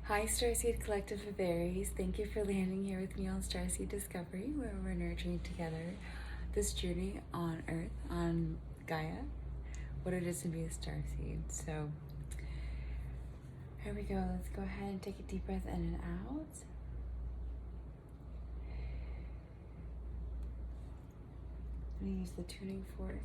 Hi, Starseed Collective of Aries. Thank you for landing here with me on Starseed Discovery, where we're nurturing together this journey on Earth, on Gaia, what it is to be a Starseed. So, here we go. Let's go ahead and take a deep breath in and out. I'm going to use the tuning fork.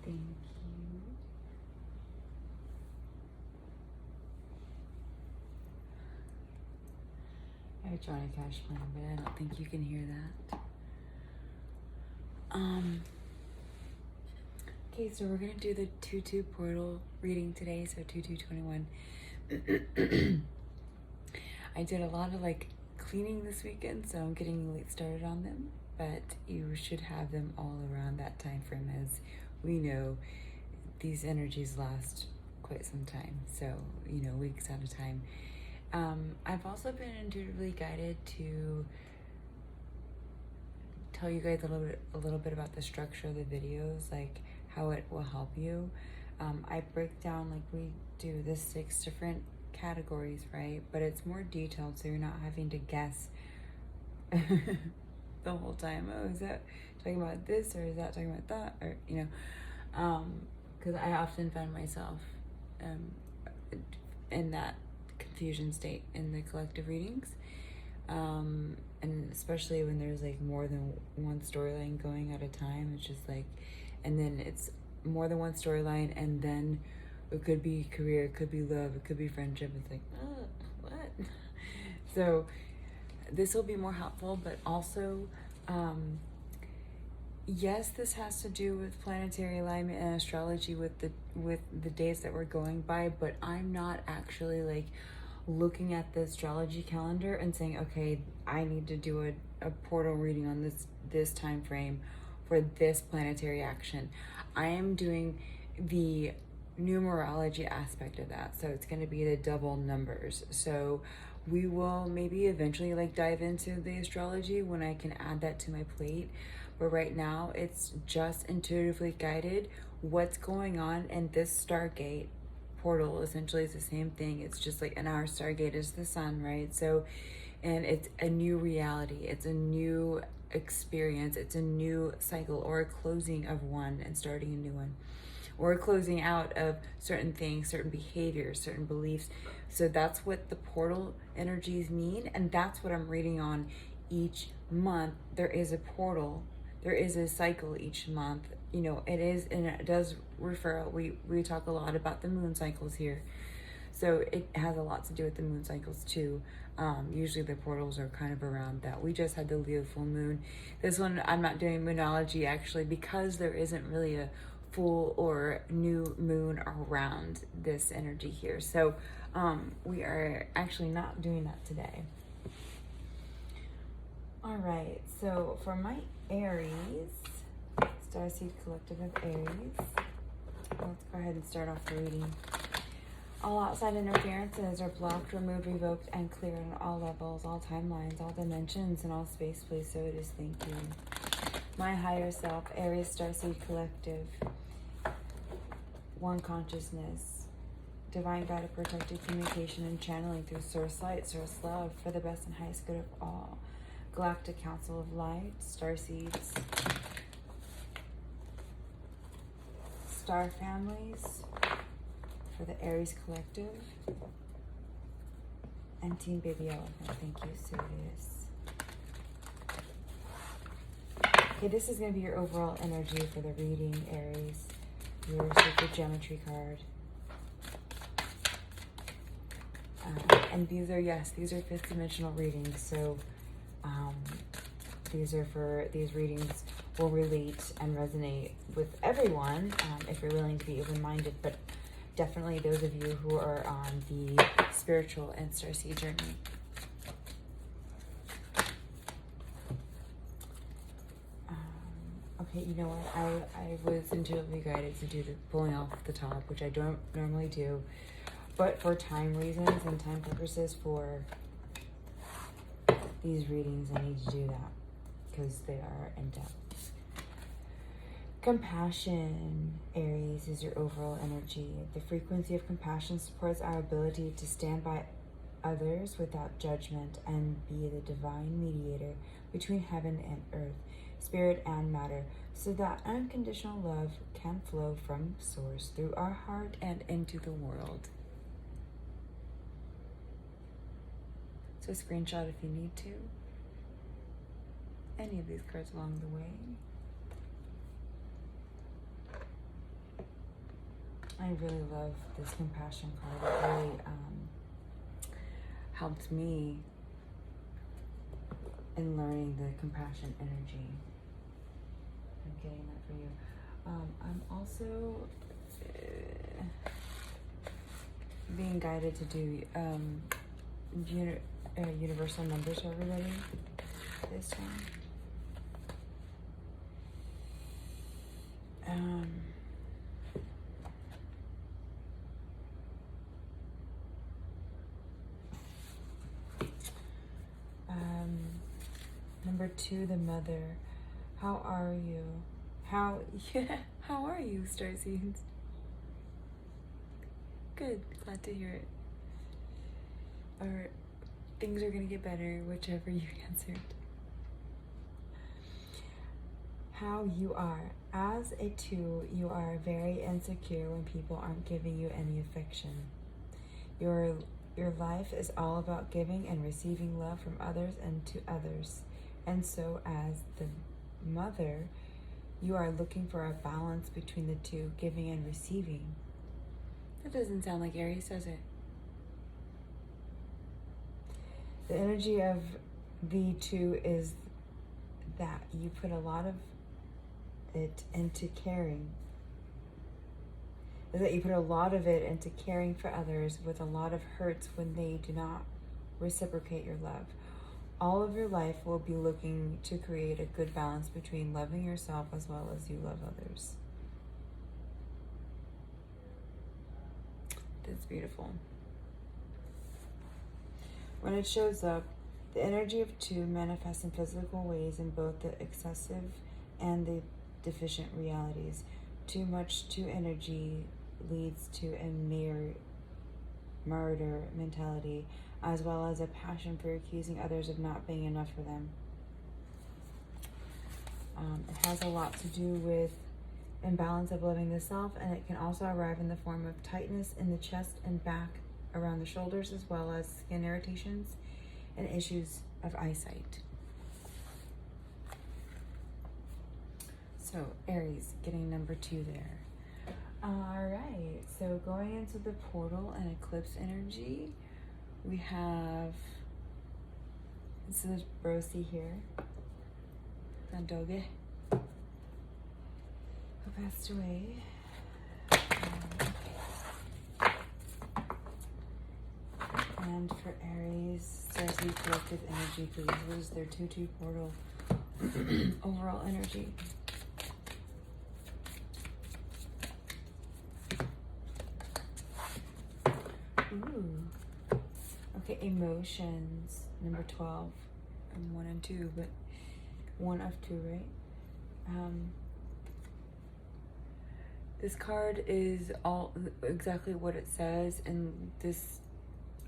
Thank you. I tried a cash plan, but I don't think you can hear that. Okay, so we're gonna do the 2-2 portal reading today, so 2-2-21. I did a lot of cleaning this weekend, so I'm getting late started on them, but you should have them all around that time frame. As we know, these energies last quite some time, so weeks at a time. I've also been intuitively guided to tell you guys a little bit about the structure of the videos, like how it will help you. I break down, we do the 6 different categories, right? But it's more detailed, so you're not having to guess the whole time. Oh, is that talking about this, or is that talking about that, or because I often find myself in that confusion state in the collective readings, and especially when there's more than one storyline going at a time. It's just and then it's more than one storyline, and then it could be career, it could be love, it could be friendship. It's what? So this will be more helpful, but also yes, this has to do with planetary alignment and astrology with the days that we're going by, but I'm not actually looking at the astrology calendar and saying, okay, I need to do a portal reading on this time frame for this planetary action. I am doing the numerology aspect of that, so it's going to be the double numbers. So we will maybe eventually dive into the astrology when I can add that to my plate, but right now it's just intuitively guided what's going on. And this Stargate portal essentially is the same thing. It's just an hour Stargate is the sun, right? So, and it's a new reality, it's a new experience, it's a new cycle, or a closing of one and starting a new one, or a closing out of certain things, certain behaviors, certain beliefs. So that's what the portal energies mean, and that's what I'm reading on each month. There is a portal, there is a cycle each month. It is, and it does refer, we talk a lot about the moon cycles here. So it has a lot to do with the moon cycles too. Usually the portals are kind of around that. We just had the Leo full moon. This one, I'm not doing moonology actually, because there isn't really a full or new moon around this energy here. So we are actually not doing that today. All right, so for my Aries, Starseed Collective of Aries, let's go ahead and start off the reading. All outside interferences are blocked, removed, revoked, and cleared on all levels, all timelines, all dimensions, and all space, please. So it is. Thank you. My higher self, Aries Starseed Collective, one consciousness, divine guided protected communication and channeling through source light, source love, for the best and highest good of all. Galactic Council of Light, Starseeds, star families, for the Aries Collective, and Team Baby Elephant. Thank you, so it is. Okay, this is going to be your overall energy for the reading, Aries. Your sacred geometry card. And these are fifth dimensional readings, so these readings will relate and resonate with everyone, if you're willing to be open-minded, but definitely those of you who are on the spiritual and starseed journey. Okay, you know what? I was intuitively guided to do the pulling off the top, which I don't normally do. But for time reasons and time purposes for these readings, I need to do that because they are in depth. Compassion, Aries, is your overall energy. The frequency of compassion supports our ability to stand by others without judgment and be the divine mediator between heaven and earth, spirit and matter, so that unconditional love can flow from source through our heart and into the world. So screenshot if you need to. Any of these cards along the way. I really love this compassion card. It really helped me in learning the compassion energy. I'm getting that for you. I'm also being guided to do universal numbers for everybody this time. Number 2, the mother. How are you? How are you, Starseeds? Good, glad to hear it. Or things are gonna get better, whichever you answered. How you are. As a 2, you are very insecure when people aren't giving you any affection. Your life is all about giving and receiving love from others and to others. And so as the mother, you are looking for a balance between the two, giving and receiving. That doesn't sound like Aries, does it? The energy of the 2 is that you put a lot of it into caring. Is that you put a lot of it into caring for others with a lot of hurts when they do not reciprocate your love. All of your life will be looking to create a good balance between loving yourself as well as you love others. That's beautiful. When it shows up, the energy of 2 manifests in physical ways in both the excessive and the deficient realities. Too much 2 energy leads to a martyr mentality, as well as a passion for accusing others of not being enough for them. It has a lot to do with imbalance of loving the self, and it can also arrive in the form of tightness in the chest and back around the shoulders, as well as skin irritations and issues of eyesight. So Aries, getting number 2 there. Alright, so going into the portal and eclipse energy, we have, this is Brosi here, Sandoge, who passed away. And for Aries, Starseed Collective energy, please, what is their 2-2 portal overall energy? Ooh. Okay, emotions, number 12. I'm 1 and 2, but 1 of 2, right? This card is all exactly what it says, and this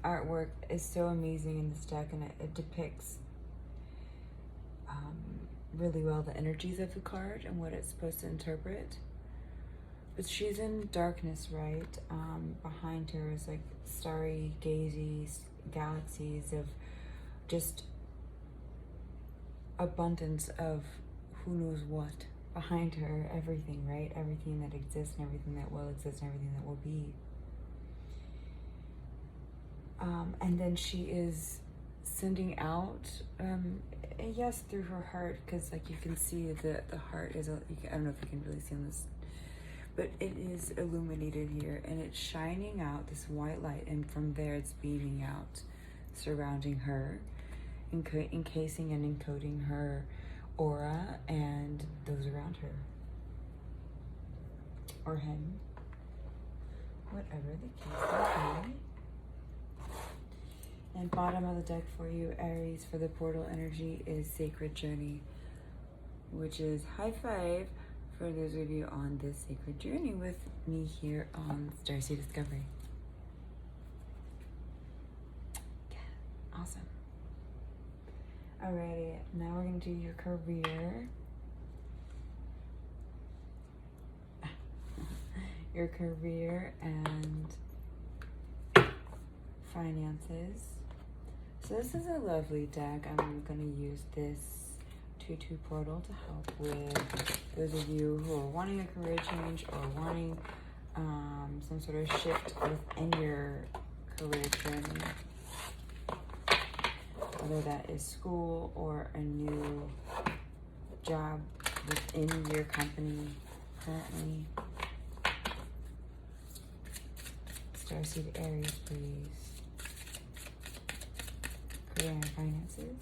artwork is so amazing in this deck, and it depicts really well the energies of the card and what it's supposed to interpret. But she's in darkness, right? Behind her is like starry, gazy galaxies of just abundance of who knows what. Behind her, everything, right? Everything that exists and everything that will exist and everything that will be. And then she is sending out, yes, through her heart, because like you can see that the heart is, I don't know if you can really see on this, but it is illuminated here, and it's shining out this white light, and from there it's beaming out, surrounding her, encasing and encoding her aura and those around her. Or him. Whatever the case may be. And bottom of the deck for you, Aries, for the portal energy is Sacred Journey, which is high five for those of you on this sacred journey with me here on Starseed Discovery. Yeah, awesome. Alrighty, now we're going to do your career. Your career and finances. So this is a lovely deck. I'm going to use this 2-2 portal to help with those of you who are wanting a career change or wanting some sort of shift within your career journey. Whether that is school or a new job within your company currently. Starseed Aries, please. Career and finances.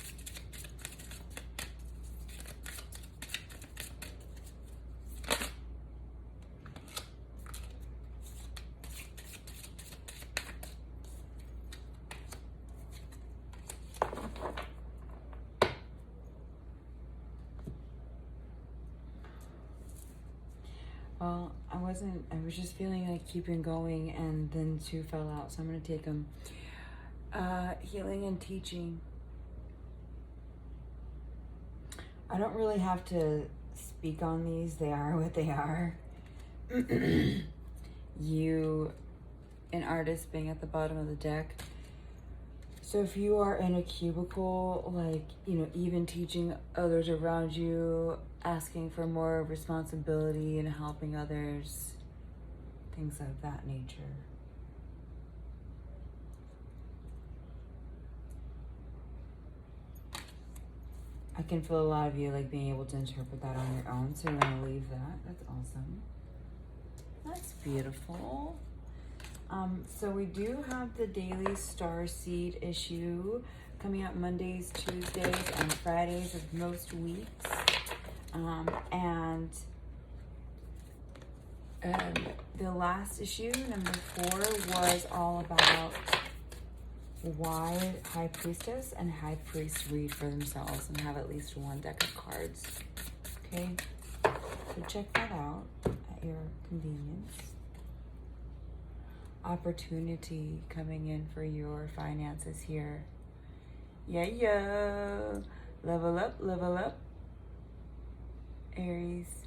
Well, I was just feeling like keeping going, and then 2 fell out, so I'm going to take them. Healing and teaching. I don't really have to speak on these. They are what they are. You, an artist, being at the bottom of the deck. So if you are in a cubicle, like, you know, even teaching others around you, asking for more responsibility and helping others, things of that nature. I can feel a lot of you like being able to interpret that on your own, so you're gonna leave that. That's awesome. That's beautiful. So we do have the daily Starseed issue coming out Mondays, Tuesdays, and Fridays of most weeks. And the last issue, number 4, was all about why High Priestess and High Priest read for themselves and have at least 1 deck of cards. Okay, so check that out at your convenience. Opportunity coming in for your finances here. Yeah. Level up. Aries.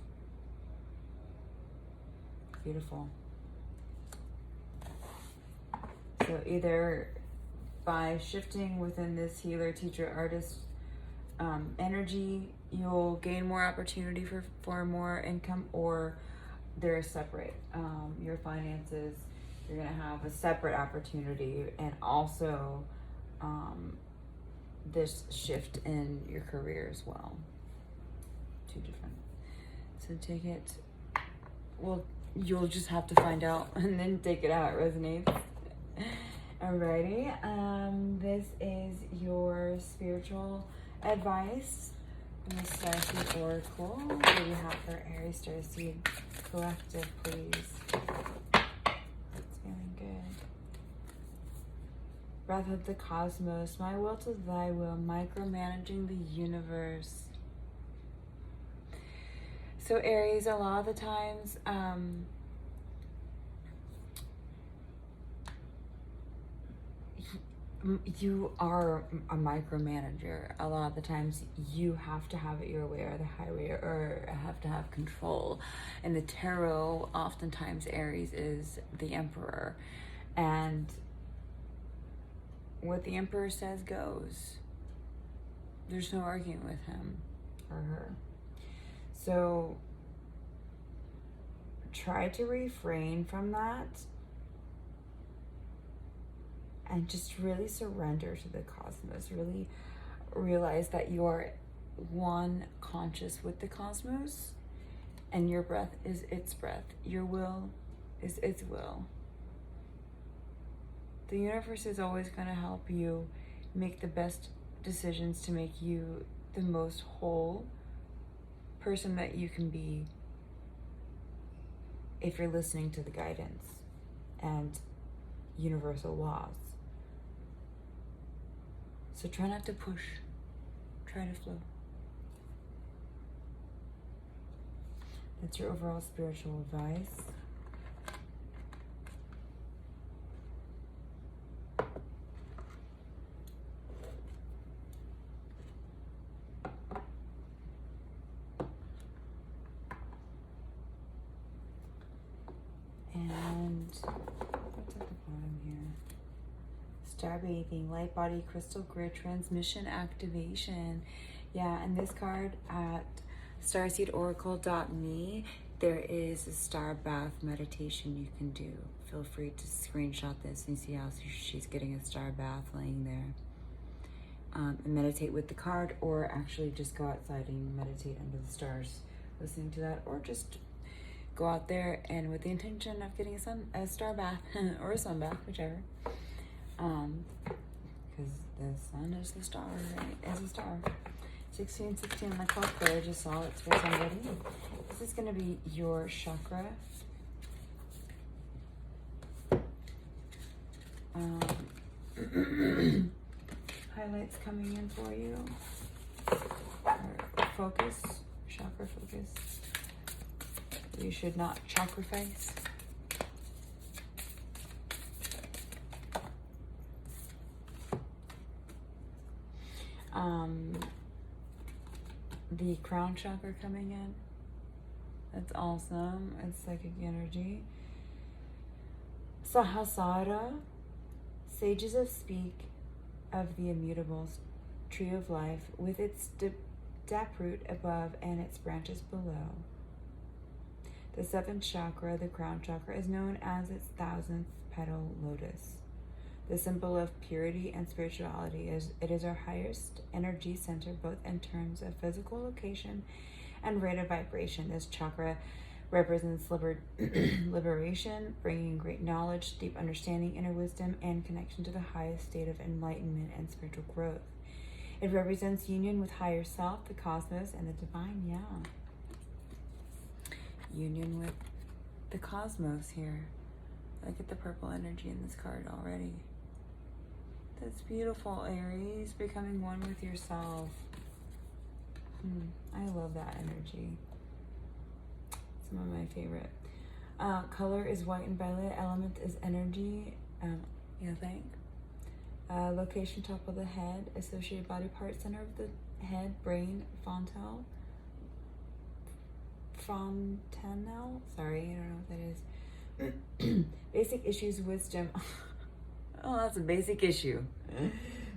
Beautiful. So either by shifting within this healer, teacher, artist energy, you'll gain more opportunity for more income, or they're separate. Your finances, you're going to have a separate opportunity, and also this shift in your career as well. 2 different. So take it, well, you'll just have to find out and then take it out. It resonates. Alrighty, this is your spiritual advice from the Starseed Oracle. What do you have for Aries Starseed Collective, please? It's feeling good. Breath of the cosmos, my will to thy will, micromanaging the universe. So Aries, a lot of the times, you are a micromanager. A lot of the times you have to have it your way or the highway, or have to have control. In the tarot, oftentimes Aries is the emperor, and what the emperor says goes. There's no arguing with him or her. So try to refrain from that and just really surrender to the cosmos. Really realize that you are one conscious with the cosmos, and your breath is its breath. Your will is its will. The universe is always going to help you make the best decisions to make you the most whole person that you can be if you're listening to the guidance and universal laws. So try not to push, try to flow. That's your overall spiritual advice. And what's at the bottom here? Star bathing, light body, crystal grid, transmission activation. Yeah, and this card at starseedoracle.me, there is a star bath meditation you can do. Feel free to screenshot this and see how she's getting a star bath laying there. And meditate with the card, or actually just go outside and meditate under the stars listening to that, or just go out there and with the intention of getting a star bath or a sun bath, whichever. Because the sun is the star, right? Is a star. 1616 on the clock there, I just saw it's for somebody. This is going to be your chakra. Highlights coming in for you. Or focus, chakra focus. You should not sacrifice. The crown chakra coming in. That's awesome. It's psychic energy. Sahasrara, sages of speak of the immutable tree of life with its taproot above and its branches below. The seventh chakra, the crown chakra, is known as its 1000th petal lotus, the symbol of purity and spirituality. It is our highest energy center, both in terms of physical location and rate of vibration. This chakra represents liberation, bringing great knowledge, deep understanding, inner wisdom, and connection to the highest state of enlightenment and spiritual growth. It represents union with higher self, the cosmos, and the divine. Yeah. Union with the cosmos here. Look at the purple energy in this card already. That's beautiful, Aries. Becoming one with yourself. I love that energy. Some of my favorite. Color is white and violet. Element is energy. Location, top of the head. Associated body part, center of the head, brain, fontanelle. Sorry, I don't know what that is. Basic issues, wisdom. Oh, that's a basic issue.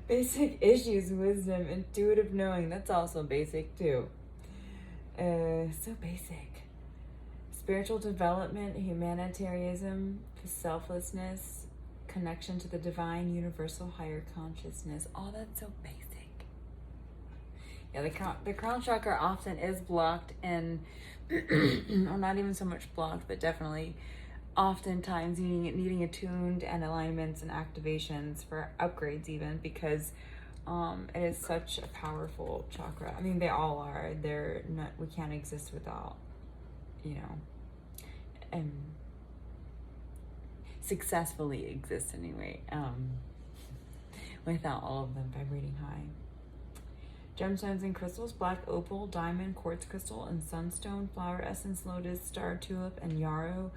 Basic issues, wisdom, intuitive knowing. That's also basic too. So basic. Spiritual development, humanitarianism, selflessness, connection to the divine, universal, higher consciousness. All that's so basic. Yeah, the crown chakra often is blocked and, or not even so much blocked, but definitely oftentimes needing attuned and alignments and activations for upgrades even, because it is such a powerful chakra. I mean, they all are. They're not, we can't exist without, and successfully exist anyway, without all of them vibrating high. Gemstones and crystals: black opal, diamond, quartz crystal, and sunstone, flower essence, lotus, star tulip, and yarrow.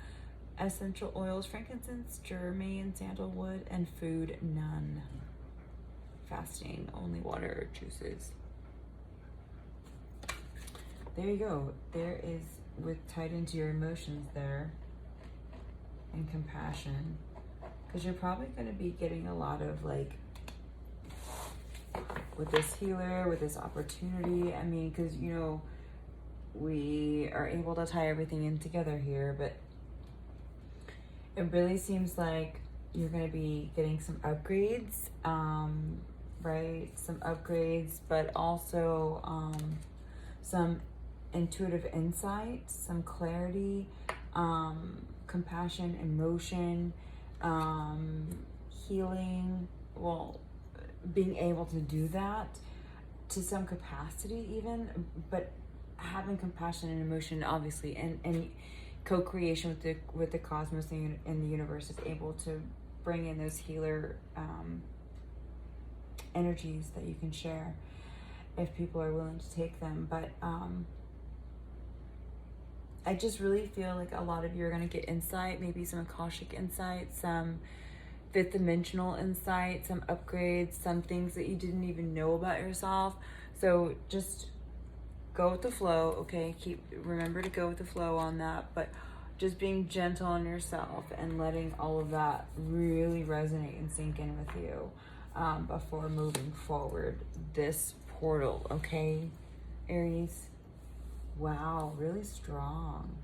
Essential oils: frankincense, germain, sandalwood, and food, none. Fasting, only water or juices. There you go. There is, with tied into your emotions there, and compassion, because you're probably going to be getting a lot of with this healer, with this opportunity. I mean, because we are able to tie everything in together here, but it really seems like you're going to be getting some upgrades, right? Some upgrades, but also some intuitive insight, some clarity, compassion, emotion, healing. Well, being able to do that to some capacity even, but having compassion and emotion, obviously, and co-creation with the cosmos and the universe is able to bring in those healer energies that you can share if people are willing to take them. But I just really feel like a lot of you are going to get insight, maybe some Akashic insight, some fifth dimensional insight, some upgrades, some things that you didn't even know about yourself. So just go with the flow, okay? Remember to go with the flow on that, but just being gentle on yourself and letting all of that really resonate and sink in with you before moving forward this portal, okay, Aries? Wow, really strong.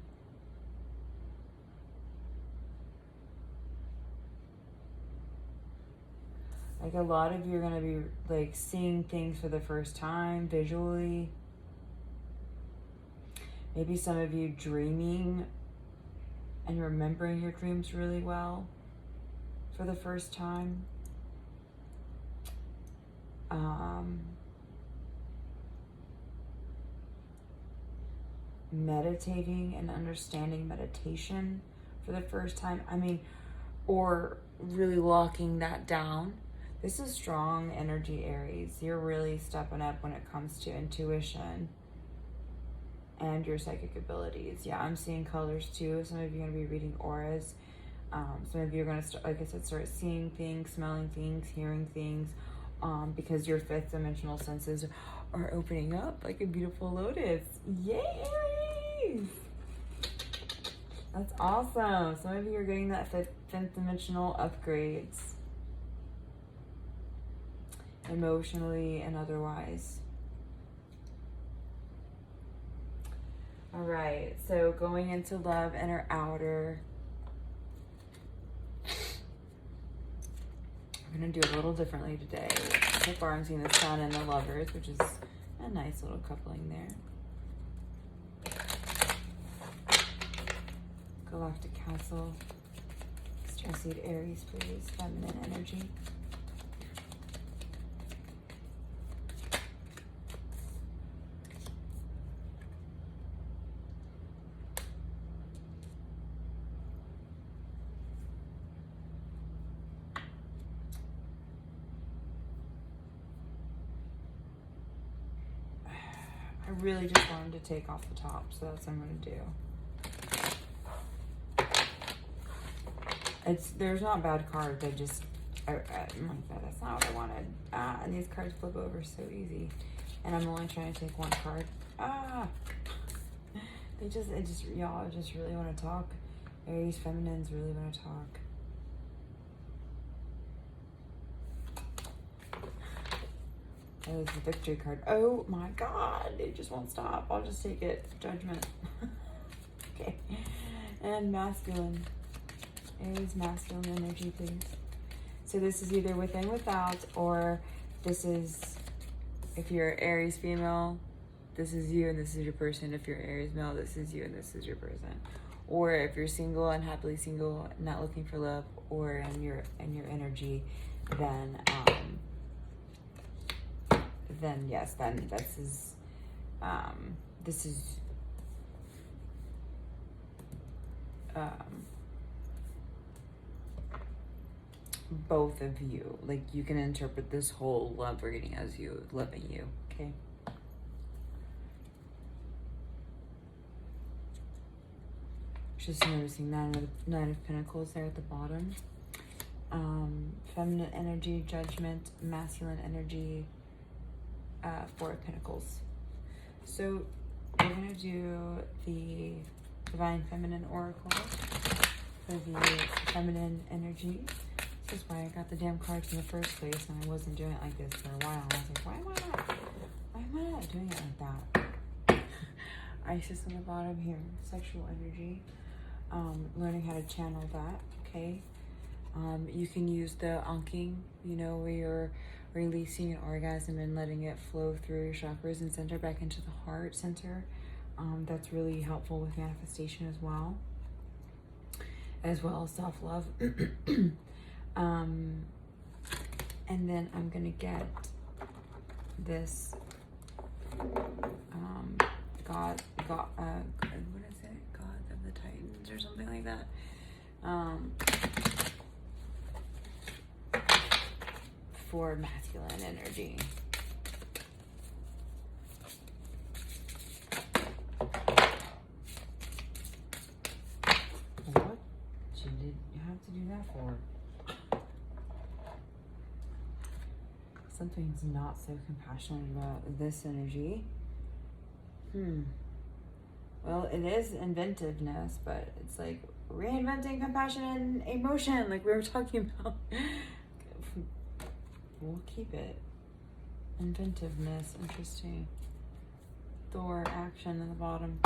Like a lot of you are going to be like seeing things for the first time visually. Maybe some of you dreaming and remembering your dreams really well for the first time. Meditating and understanding meditation for the first time. I mean, or really locking that down. This is strong energy, Aries. You're really stepping up when it comes to intuition and your psychic abilities. Yeah, I'm seeing colors too. Some of you are going to be reading auras. Some of you are going to, like I said, start seeing things, smelling things, hearing things, because your fifth dimensional senses are opening up like a beautiful lotus. Yay, Aries! That's awesome. Some of you are getting that fifth dimensional upgrades, emotionally and otherwise. All right, so going into love and our outer. I'm gonna do it a little differently today. So far I'm seeing the Sun and the Lovers, which is a nice little coupling there. Galactic Council. Starseed Aries, please. Feminine energy. I really just wanted to take off the top, so that's what I'm going to do. There's not bad cards, oh my god, that's not what I wanted. And these cards flip over so easy. And I'm only trying to take one card. Y'all just really want to talk. Aries feminines really want to talk. Oh, it's a victory card. Oh my god, it just won't stop. I'll just take it. Judgment. Okay. And masculine. Aries masculine energy, please. So this is either within, without, or this is, if you're Aries female, this is you and this is your person. If you're Aries male, this is you and this is your person. Or if you're single and happily single, not looking for love, or in your energy, then yes, then this is both of you. Like, you can interpret this whole love reading as you loving you, okay? Just noticing Nine of Pentacles there at the bottom. Feminine energy, Judgment, masculine energy, Four of Pentacles. So we're going to do the Divine Feminine Oracle for the feminine energy. This is why I got the damn cards in the first place, and I wasn't doing it like this for a while. I was like, why am I not doing it like that? Isis on the bottom here, sexual energy. Learning how to channel that, okay? You can use the anking, where you're releasing an orgasm and letting it flow through your chakras and center back into the heart center. That's really helpful with manifestation as well as self-love. And then I'm gonna get this what is it? God of the Titans or something like that. For masculine energy. What did you have to do that for? Something's not so compassionate about this energy. Well, it is inventiveness, but it's like reinventing compassion and emotion, like we were talking about. We'll keep it. Inventiveness, interesting. Thor, action in the bottom.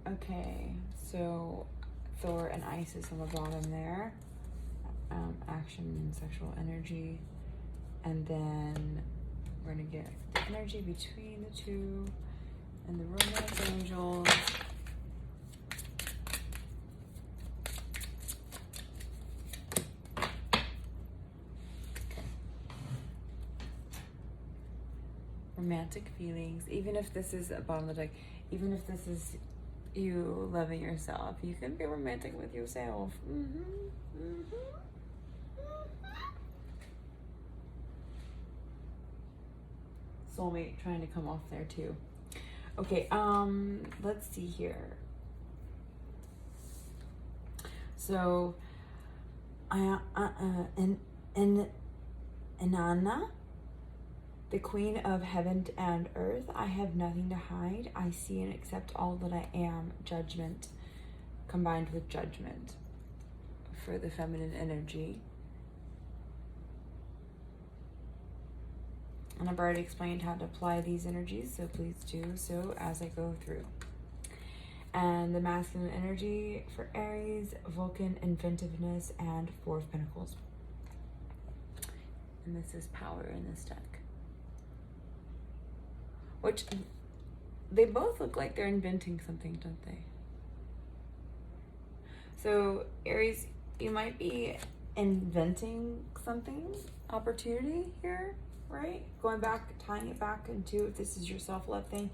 Okay, so Thor and Isis on the bottom there. Action and sexual energy. And then we're gonna get the energy between the two and the romance angels. Romantic feelings, even if this is at bottom of the deck, even if this is you loving yourself, you can be romantic with yourself. Soulmate trying to come off there too. Okay, let's see here. So Inanna, the queen of heaven and earth, I have nothing to hide. I see and accept all that I am. Judgment combined with judgment for the feminine energy. And I've already explained how to apply these energies, so please do so as I go through. And the masculine energy for Aries, Vulcan, inventiveness, and Four of Pentacles. And this is power in this deck. Which, they both look like they're inventing something, don't they? So, Aries, you might be inventing something, opportunity here, right? Going back, tying it back into, if this is your self-love thing,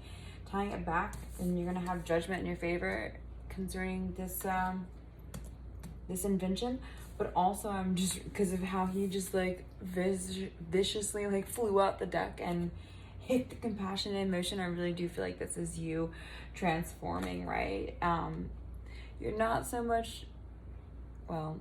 tying it back, and you're gonna have judgment in your favor concerning this this invention. But also, I'm just, because of how he just like viciously like flew out the deck and hit the compassion and emotion, I really do feel like this is you transforming, right? You're not so much, well,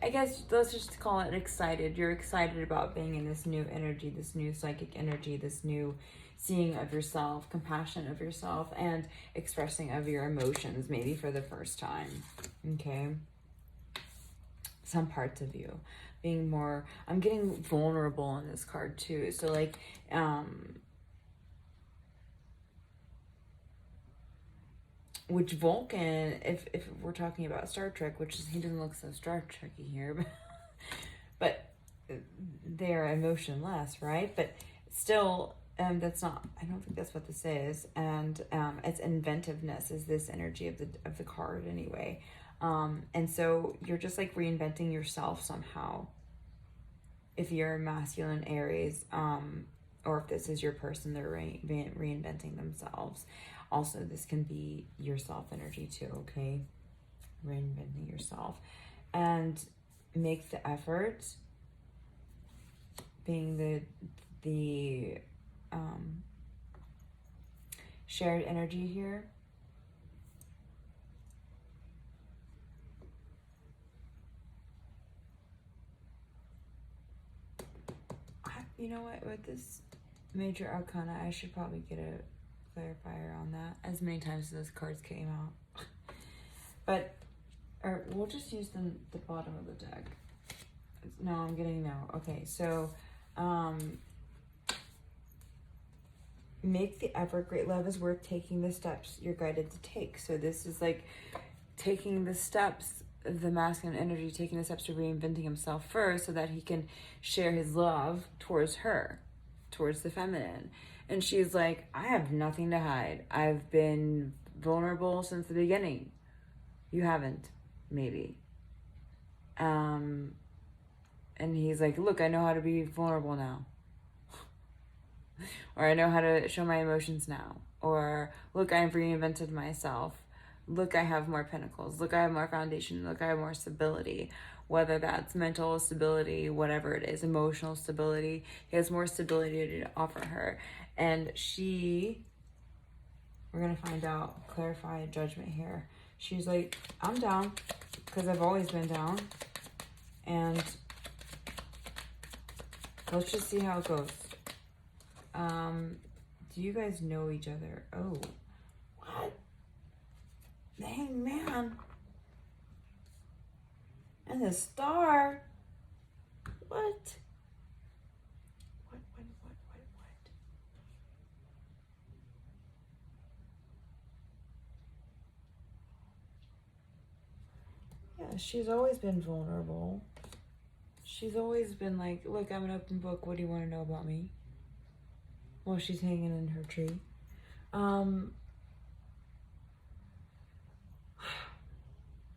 I guess let's just call it excited. You're excited about being in this new energy, this new psychic energy, this new seeing of yourself, compassion of yourself, and expressing of your emotions, maybe for the first time, okay? Some parts of you being more, I'm getting vulnerable on this card too. So like, which Vulcan, if we're talking about Star Trek, which is, he doesn't look so Star Trekky here, but they're emotionless, right? But still, that's not, I don't think that's what this is. And it's inventiveness is this energy of the card anyway. And so you're just like reinventing yourself somehow. If you're a masculine Aries, or if this is your person, they're reinventing themselves. Also, this can be your self energy too, okay? Reinventing yourself. And make the effort, being the shared energy here. You know what, with this major arcana, I should probably get a clarifier on that, as many times as those cards came out. But, or we'll just use the bottom of the deck. No, I'm getting no. Okay, so, make the effort. Great love is worth taking the steps you're guided to take. So this is like taking the steps, the masculine energy, taking the steps to reinventing himself first so that he can share his love towards her, towards the feminine. And she's like, I have nothing to hide. I've been vulnerable since the beginning. You haven't, maybe. And he's like, look, I know how to be vulnerable now. Or I know how to show my emotions now. Or look, I've reinvented myself. Look, I have more pentacles. Look, I have more foundation. Look, I have more stability. Whether that's mental stability, whatever it is, emotional stability. He has more stability to offer her. And we're going to find out, clarify a judgment here. She's like, I'm down because I've always been down. And let's just see how it goes. Do you guys know each other? Oh, what? The Hangman. And the Star. What? What? Yeah, she's always been vulnerable. She's always been like, look, I'm an open book. What do you want to know about me? Well, she's hanging in her tree.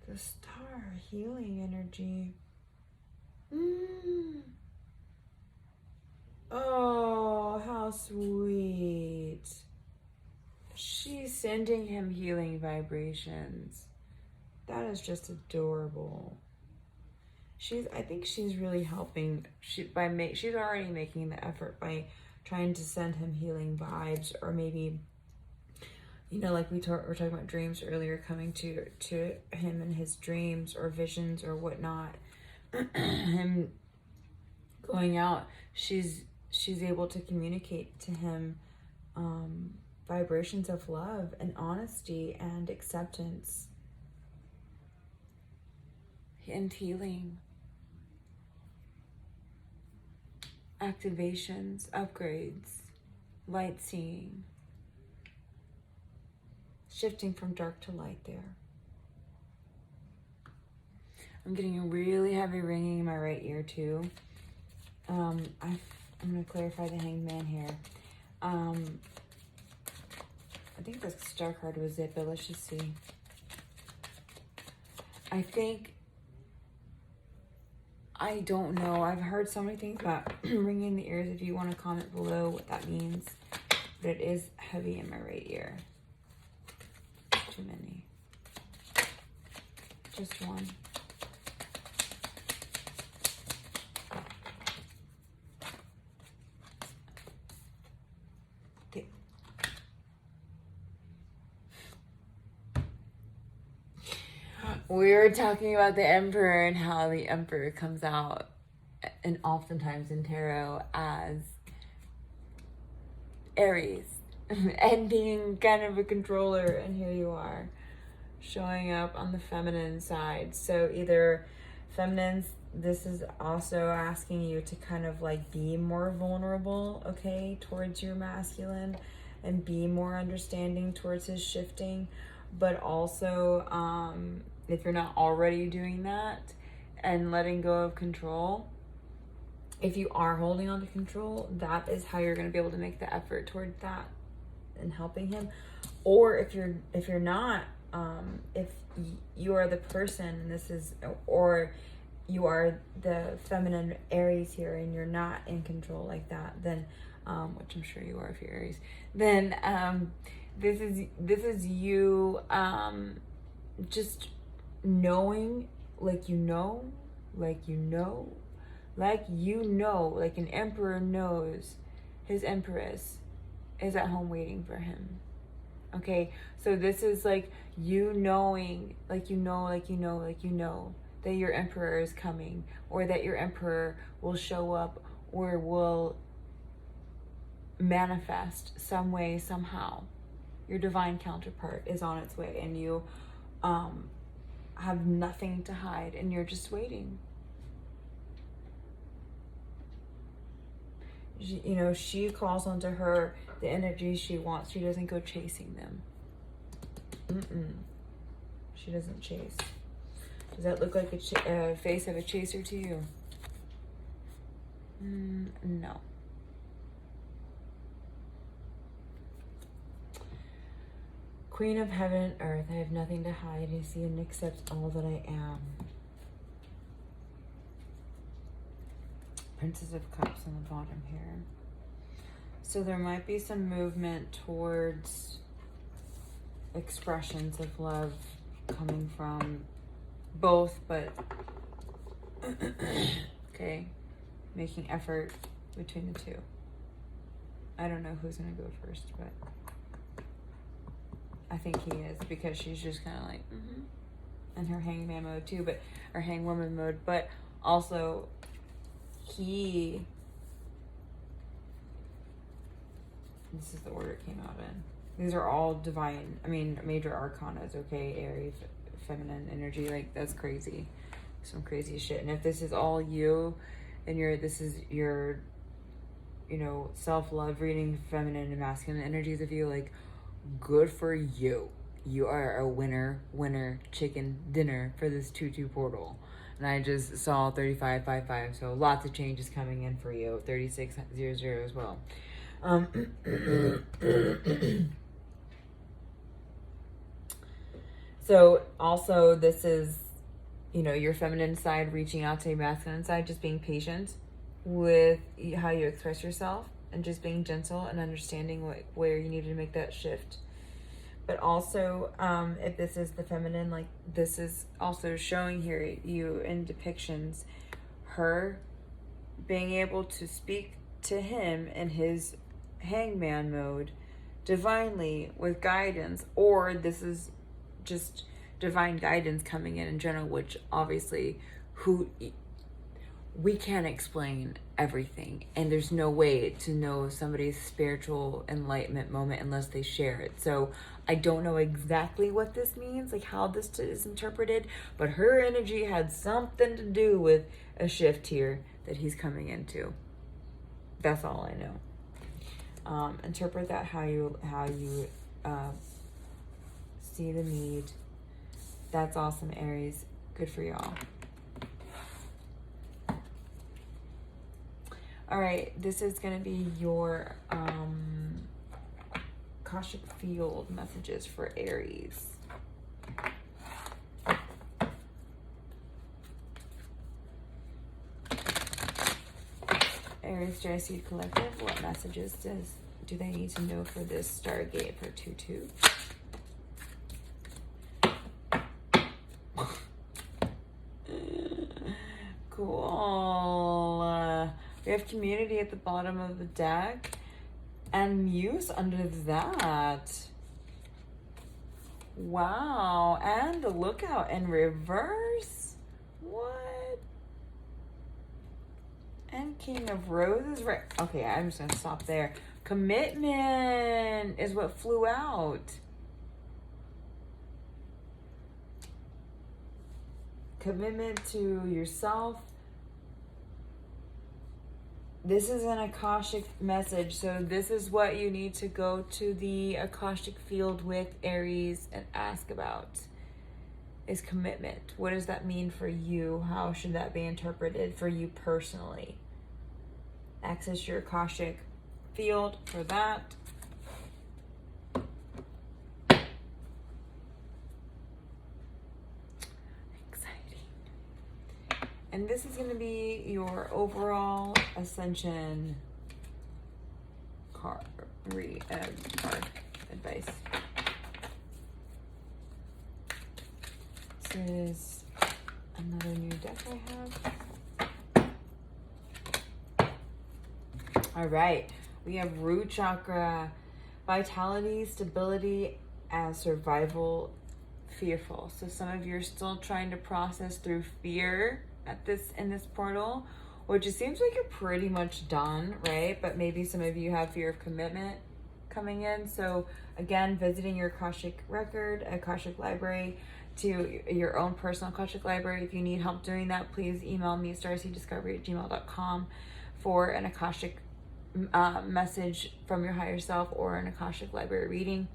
The Star, healing energy. Oh, how sweet. She's sending him healing vibrations. That is just adorable. I think she's really helping. She's already making the effort by trying to send him healing vibes, or maybe, you know, like we're talking about dreams earlier, coming to him in his dreams or visions or whatnot. Him going out, she's able to communicate to him vibrations of love and honesty and acceptance and healing. Activations, upgrades, light seeing, shifting from dark to light there. I'm getting a really heavy ringing in my right ear too. I'm going to clarify the Hangman here. I think the Star card was it, but let's just see. I don't know. I've heard so many things about ringing in the ears. If you want to comment below what that means. But it is heavy in my right ear. Too many. Just one. Okay. We were talking about the Emperor and how the Emperor comes out, and oftentimes in tarot, as Aries and being kind of a controller, and here you are showing up on the feminine side. So either feminines, this is also asking you to kind of like be more vulnerable, okay, towards your masculine, and be more understanding towards his shifting. But also, if you're not already doing that and letting go of control, if you are holding on to control, that is how you're going to be able to make the effort toward that and helping him. Or if you're not, if you are the person, and this is, or you are the feminine Aries here and you're not in control like that, then which I'm sure you are if you're Aries, then this is you just knowing, like an emperor knows his empress is at home waiting for him. Okay, so this is like you knowing, that your emperor is coming, or that your emperor will show up or will manifest some way, somehow. Your divine counterpart is on its way, and you have nothing to hide, and you're just waiting. She calls onto her the energy she wants. She doesn't go chasing them. She doesn't chase. Does that look like a face of a chaser to you? No. Queen of heaven and earth, I have nothing to hide. I see and accept all that I am. Princess of Cups on the bottom here. So there might be some movement towards expressions of love coming from both, but okay, making effort between the two. I don't know who's gonna go first, but I think he is, because she's just kind of like, in her hangman mode too, but or hangwoman mode, but also this is the order it came out in. These are all divine, I mean, major arcanas, okay? Aries, feminine energy, like, that's crazy. Some crazy shit. And if this is all you, and this is your, you know, self-love reading, feminine and masculine energies of you, like, good for you. You are a winner chicken dinner for this 2-2 portal. And I just saw 3555, so lots of changes coming in for you. 3600 as well. So also this is, you know, your feminine side reaching out to your masculine side, just being patient with how you express yourself and just being gentle and understanding where you need to make that shift. But also, if this is the feminine, like, this is also showing here you in depictions, her being able to speak to him in his hangman mode divinely with guidance, or this is just divine guidance coming in general, which obviously we can't explain everything, and there's no way to know somebody's spiritual enlightenment moment unless they share it. So I don't know exactly what this means, like how this is interpreted, but her energy had something to do with a shift here that he's coming into. That's all I know. Interpret that how you see the need. That's awesome, Aries. Good for y'all. All right, this is going to be your Akashic field messages for Aries. Aries Starseed Collective, what messages do they need to know for this Stargate for 2-2? Cool. We have community at the bottom of the deck and muse under that. Wow. And the lookout in reverse. What? And King of Roses. Right. Okay, I'm just going to stop there. Commitment is what flew out. Commitment to yourself. This is an Akashic message, so this is what you need to go to the Akashic field with, Aries, and ask about, is commitment. What does that mean for you? How should that be interpreted for you personally? Access your Akashic field for that. And this is going to be your overall Ascension card advice. This is another new deck I have. All right, we have root chakra, vitality, stability, and survival, fearful. So some of you are still trying to process through fear in this portal, which it seems like you're pretty much done, right? But maybe some of you have fear of commitment coming in. So again, visiting your Akashic record, Akashic library, to your own personal Akashic library. If you need help doing that, please email me starseeddiscovery@gmail.com for an Akashic message from your higher self or an Akashic library reading.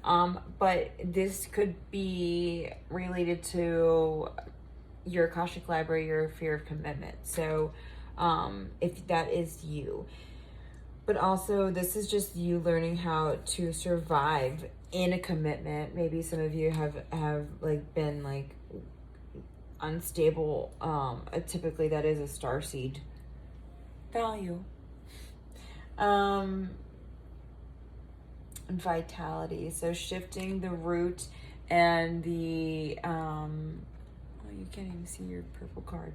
But this could be related to your Akashic library, your fear of commitment. So if that is you. But also this is just you learning how to survive in a commitment. Maybe some of you have like been like unstable. Typically that is a starseed value. And vitality. So shifting the root and the oh, you can't even see your purple card.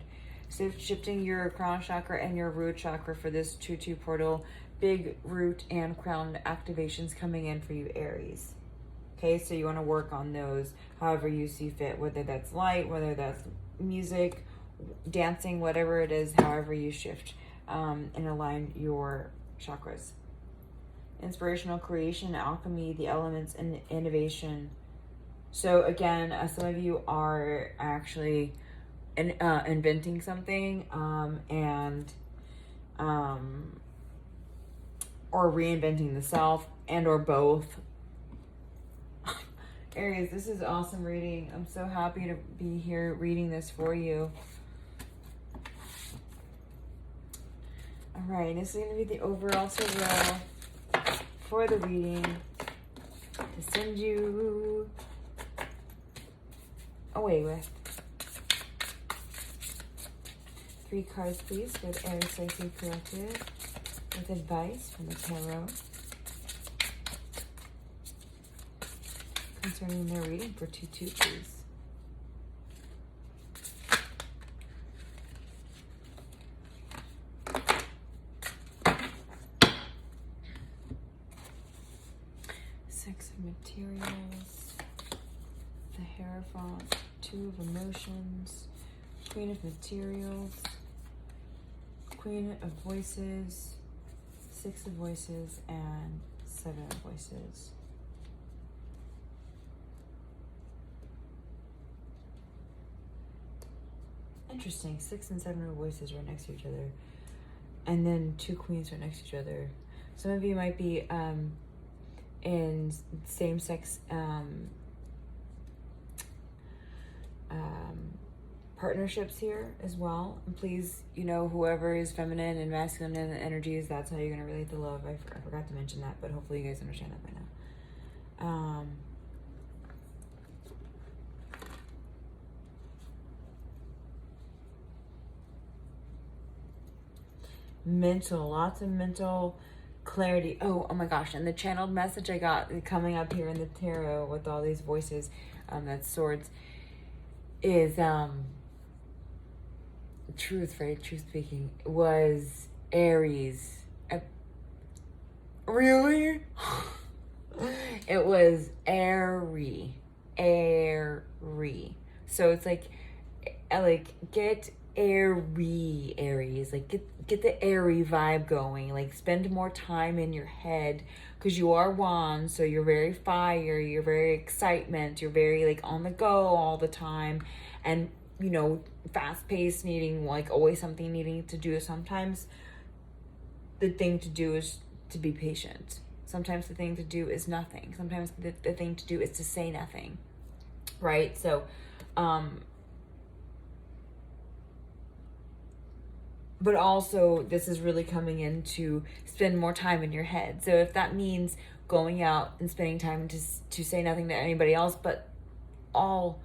So shifting your crown chakra and your root chakra for this 2-2 portal. Big root and crown activations coming in for you, Aries. Okay, so you want to work on those however you see fit, whether that's light, whether that's music, dancing, whatever it is, however you shift and align your chakras. Inspirational creation, alchemy, the elements, and innovation. So again, some of you are actually inventing something or reinventing the self, and or both. Aries, this is awesome reading. I'm so happy to be here reading this for you. All right, this is going to be the overall tarot for the reading to send you away with. 3 cards, please, for the Aries Starseed Collective with advice from the tarot concerning their reading for 2-2, please. Six of Materials, the Hierophant, 2 of Emotions, Queen of Materials, Queen of Voices, 6 of Voices, and 7 of Voices. Interesting. 6 and 7 of Voices right next to each other, and then 2 Queens right next to each other. Some of you might be in same-sex partnerships here as well. And please, you know, whoever is feminine and masculine in the energies, that's how you're going to relate to love. I forgot to mention that, but hopefully you guys understand that by now. Mental, lots of mental clarity. Oh my gosh, and the channeled message I got coming up here in the tarot with all these voices, that's swords, is truth, right? Truth speaking, was Aries. Really? It was airy. So it's like get airy, Aries. Like get the airy vibe going. Like spend more time in your head, because you are wands, so you're very fire, you're very excitement, you're very like on the go all the time, and you know, fast paced, needing like always something needing to do. Sometimes the thing to do is to be patient. Sometimes the thing to do is nothing. Sometimes the thing to do is to say nothing, right? So but also this is really coming in to spend more time in your head. So if that means going out and spending time to say nothing to anybody else, but all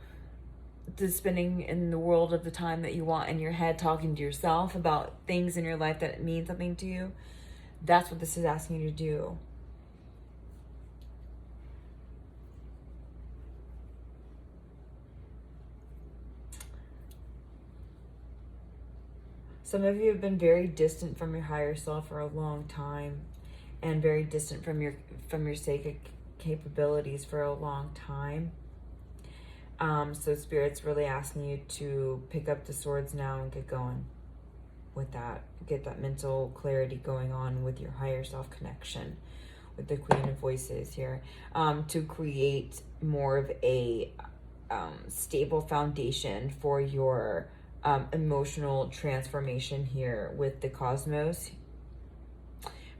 the spending in the world of the time that you want in your head, talking to yourself about things in your life that mean something to you, that's what this is asking you to do. Some of you have been very distant from your higher self for a long time, and very distant from your psychic capabilities for a long time. So Spirit's really asking you to pick up the swords now and get going with that. Get that mental clarity going on with your higher self connection, with the Queen of Voices here, to create more of a stable foundation for your emotional transformation here with the cosmos,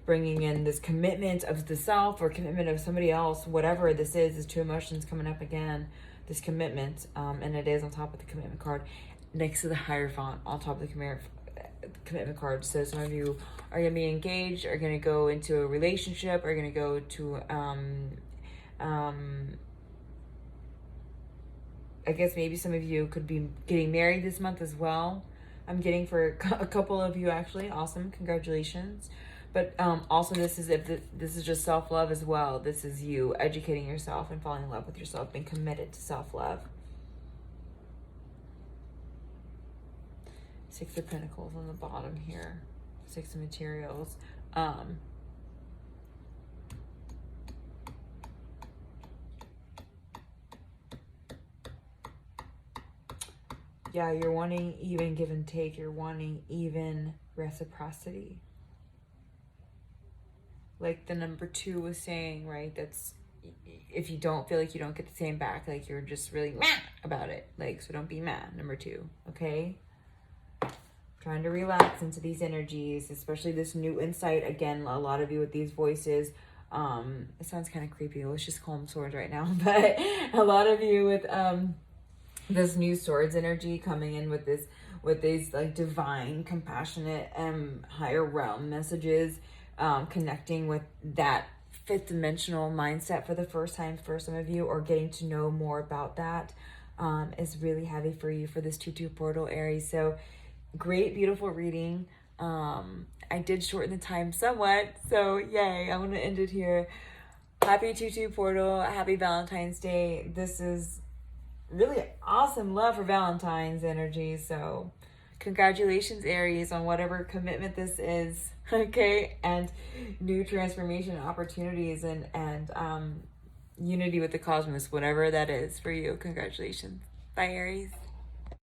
bringing in this commitment of the self or commitment of somebody else, whatever this is. There's 2 emotions coming up again, this commitment, and it is on top of the commitment card next to the Hierophant on top of the commitment card. So some of you are going to be engaged, are going to go into a relationship, are going to go to I guess maybe some of you could be getting married this month as well. I'm getting for a couple of you, actually. Awesome. Congratulations. But also this is this is just self-love as well. This is you educating yourself and falling in love with yourself, being committed to self-love. Six of Pentacles on the bottom here. Six of Materials. Yeah, you're wanting even give and take. You're wanting even reciprocity. Like the number 2 was saying, right? That's if you don't feel like you don't get the same back, like you're just really mad about it. Like, so don't be mad, number 2, okay? Trying to relax into these energies, especially this new insight. Again, a lot of you with these voices, it sounds kind of creepy. Let's just call them swords right now. But a lot of you with this new swords energy coming in with this, with these like divine, compassionate, higher realm messages, connecting with that 5th dimensional mindset for the first time for some of you, or getting to know more about that, is really heavy for you for this 2-2 portal, Aries. So great, beautiful reading. I did shorten the time somewhat, so yay. I want to end it here. Happy 2-2 portal. Happy Valentine's Day. This is really awesome love for Valentine's energy. So congratulations, Aries, on whatever commitment this is. Okay. And new transformation opportunities and unity with the cosmos, whatever that is for you. Congratulations. Bye, Aries.